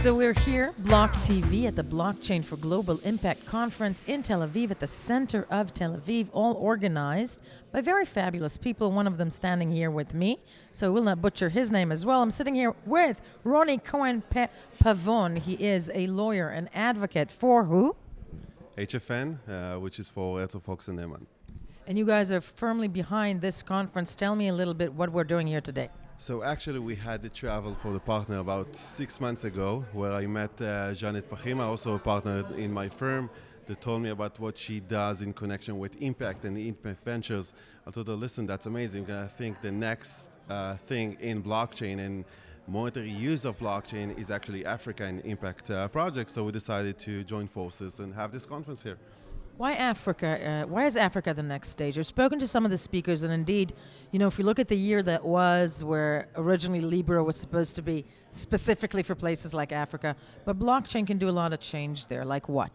So we're here, Block TV, at the Blockchain for Global Impact Conference in Tel Aviv, at the center of Tel Aviv, all organized by very fabulous people, one of them standing here with me, so I will not butcher his name as well. I'm sitting here with Roni Cohen-Pavon. He is a lawyer and advocate for who? HFN, which is for Herzog Fox and Neumann. And you guys are firmly behind this conference. Tell me a little bit what we're doing here today. So actually we had the travel for the partner about 6 months ago, where I met Janet Pachima, also a partner in my firm, that told me about what she does in connection with impact and impact ventures. I told her, listen, that's amazing. I think the next thing in blockchain and monetary use of blockchain is actually Africa and impact projects. So we decided to join forces and have this conference here. Why Africa? Why is Africa the next stage? I've spoken to some of the speakers, and indeed, you know, if you look at the year that was, where originally Libra was supposed to be specifically for places like Africa, but blockchain can do a lot of change there. Like what?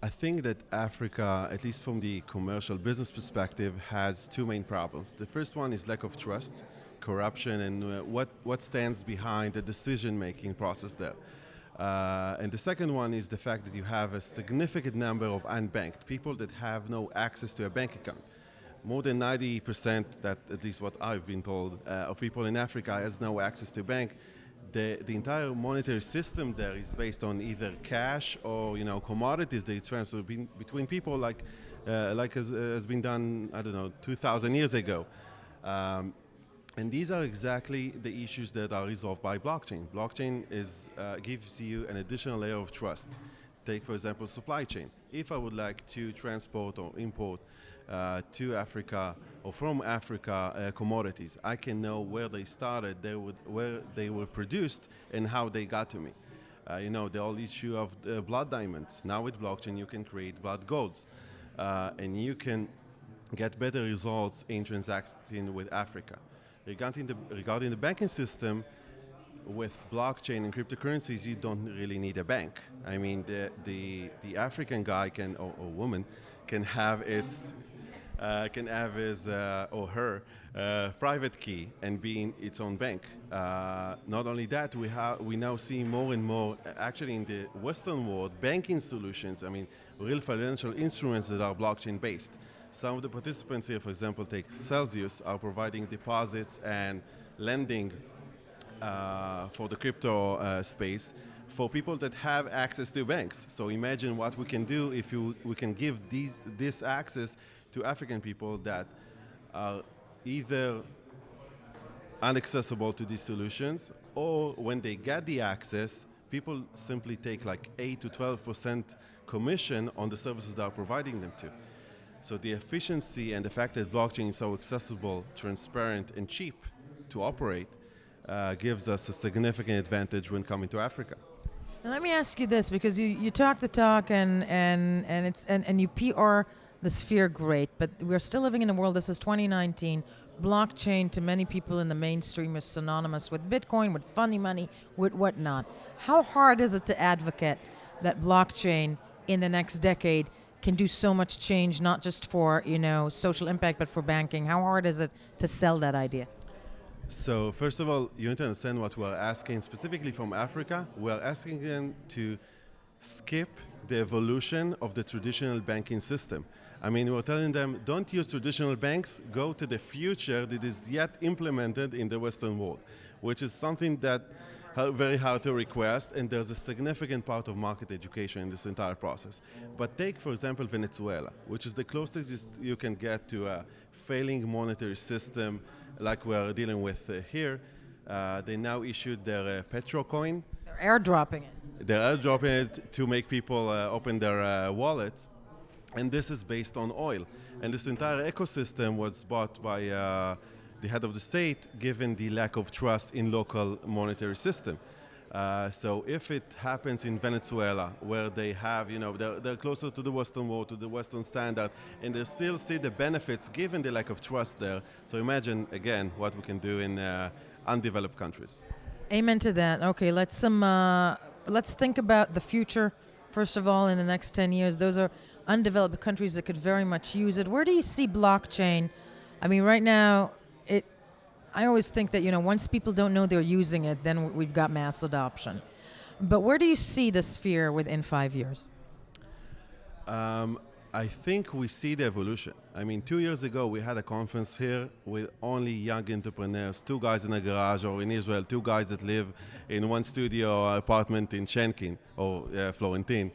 I think that Africa, at least from the commercial business perspective, has two main problems. The first one is lack of trust, corruption, and what stands behind the decision-making process there. And the second one is the fact that you have a significant number of unbanked people that have no access to a bank account. More than 90%, that at least what I've been told, of people in Africa has no access to a bank. The entire monetary system there is based on either cash or commodities that is transferred between people, like has been done 2,000 years ago. And these are exactly the issues that are resolved by blockchain. Blockchain gives you an additional layer of trust. Take, for example, supply chain. If I would like to transport or import to Africa or from Africa commodities, I can know where they started, where they were produced, and how they got to me. The whole issue of blood diamonds. Now with blockchain, you can create blood golds, and you can get better results in transacting with Africa. Regarding the banking system, with blockchain and cryptocurrencies, you don't really need a bank. I mean, the African guy or woman can have his or her private key and be in its own bank. Not only that, we now see more and more, actually in the Western world, banking solutions. I mean, real financial instruments that are blockchain based. Some of the participants here, for example, take Celsius, are providing deposits and lending for the crypto space for people that have access to banks. So imagine what we can do if we can give this access to African people that are either inaccessible to these solutions, or when they get the access, people simply take like 8 to 12% commission on the services they are providing them to. So the efficiency and the fact that blockchain is so accessible, transparent, and cheap to operate gives us a significant advantage when coming to Africa. Now let me ask you this, because you talk the talk and you PR the sphere great, but we're still living in a world, this is 2019, blockchain to many people in the mainstream is synonymous with Bitcoin, with funny money, with whatnot. How hard is it to advocate that blockchain in the next decade can do so much change, not just for social impact, but for banking? How hard is it to sell that idea? So first of all, you need to understand what we're asking specifically from Africa. We're asking them to skip the evolution of the traditional banking system. I mean, we're telling them, don't use traditional banks, go to the future that is yet implemented in the Western world, which is something that very hard to request, and there's a significant part of market education in this entire process. But take, for example, Venezuela, which is the closest you can get to a failing monetary system like we're dealing with here. They now issued their petro coin. They're airdropping it. They're airdropping it to make people open their wallets, and this is based on oil. And this entire ecosystem was bought by the head of the state, given the lack of trust in local monetary system. So if it happens in Venezuela, where they have, they're closer to the Western world, to the Western standard, and they still see the benefits given the lack of trust there. So imagine, again, what we can do in undeveloped countries. Amen to that. Okay, let's think about the future, first of all, in the next 10 years. Those are undeveloped countries that could very much use it. Where do you see blockchain? I mean, right now, I always think that, once people don't know they're using it, then we've got mass adoption. But where do you see the sphere within 5 years? I think we see the evolution. I mean, 2 years ago, we had a conference here with only young entrepreneurs, two guys in a garage, or in Israel, two guys that live in one studio apartment in Shenkin or Florentine.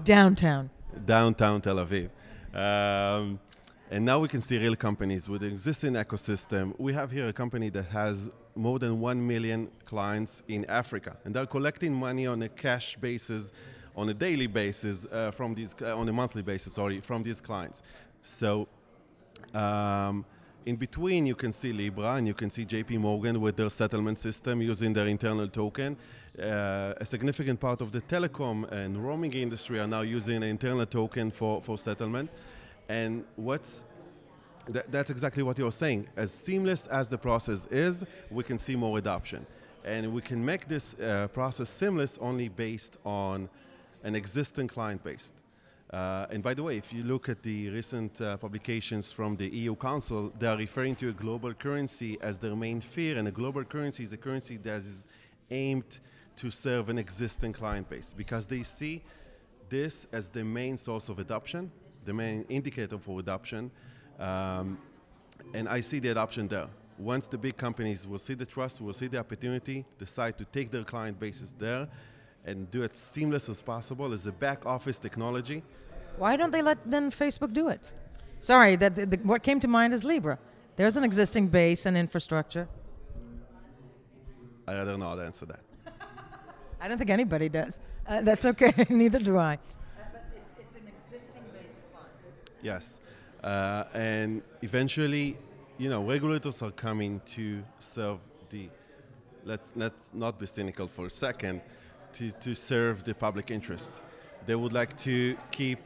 Downtown. Downtown Tel Aviv. And now we can see real companies with an existing ecosystem. We have here a company that has more than 1 million clients in Africa, and they're collecting money on a cash basis, on a daily basis, from these, on a monthly basis, sorry, from these clients. So in between, you can see Libra and you can see JP Morgan with their settlement system using their internal token. A significant part of the telecom and roaming industry are now using an internal token for settlement. And that's exactly what you're saying. As seamless as the process is, we can see more adoption. And we can make this process seamless only based on an existing client base. And by the way, if you look at the recent publications from the EU Council, they are referring to a global currency as their main fear, and a global currency is a currency that is aimed to serve an existing client base, because they see this as the main source of adoption, the main indicator for adoption, and I see the adoption there. Once the big companies will see the trust, will see the opportunity, decide to take their client bases there, and do it seamless as possible as a back office technology. Why don't they let then Facebook do it? Sorry, what came to mind is Libra. There's an existing base and infrastructure. I don't know how to answer that. I don't think anybody does. That's okay. Neither do I. But it's an existing base of clients. Yes. And eventually, regulators are coming to serve let's not be cynical for a second, to serve the public interest. They would like to keep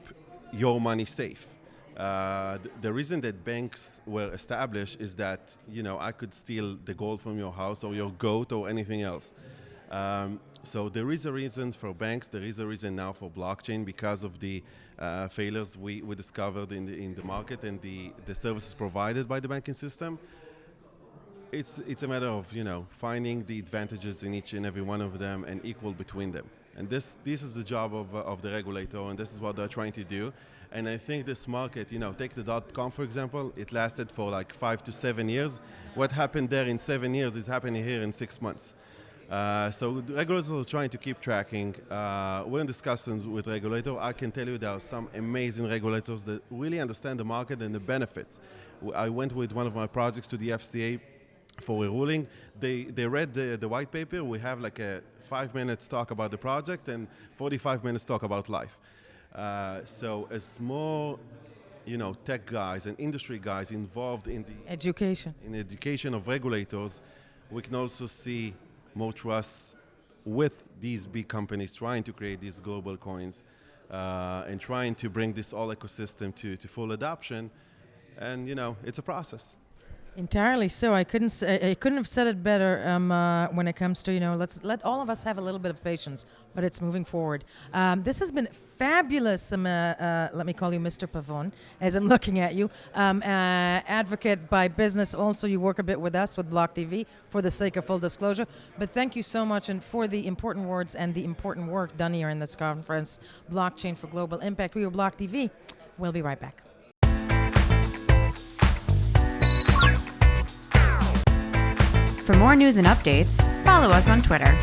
your money safe. The reason that banks were established is that, I could steal the gold from your house or your goat or anything else. So there is a reason for banks, there is a reason now for blockchain, because of the failures we discovered in the market and the services provided by the banking system. It's a matter of finding the advantages in each and every one of them and equal between them. And this is the job of the regulator, and this is what they're trying to do. And I think this market, take the .com for example, it lasted for like 5 to 7 years. What happened there in 7 years is happening here in 6 months. So the regulators are trying to keep tracking. We're in discussions with regulators. I can tell you there are some amazing regulators that really understand the market and the benefits. I went with one of my projects to the FCA for a ruling. They read the white paper. We have like a 5 minutes talk about the project and 45 minutes talk about life. So as more tech guys and industry guys involved in the education of regulators, we can also see more trust with these big companies trying to create these global coins and trying to bring this whole ecosystem to full adoption. And it's a process. Entirely so. I couldn't have said it better when it comes to, let's let all of us have a little bit of patience, but it's moving forward. This has been fabulous. Let me call you Mr. Pavon, as I'm looking at you. Advocate by business. Also, you work a bit with us, with Block TV, for the sake of full disclosure. But thank you so much, and for the important words and the important work done here in this conference, Blockchain for Global Impact. We are Block TV. We'll be right back. For more news and updates, follow us on Twitter.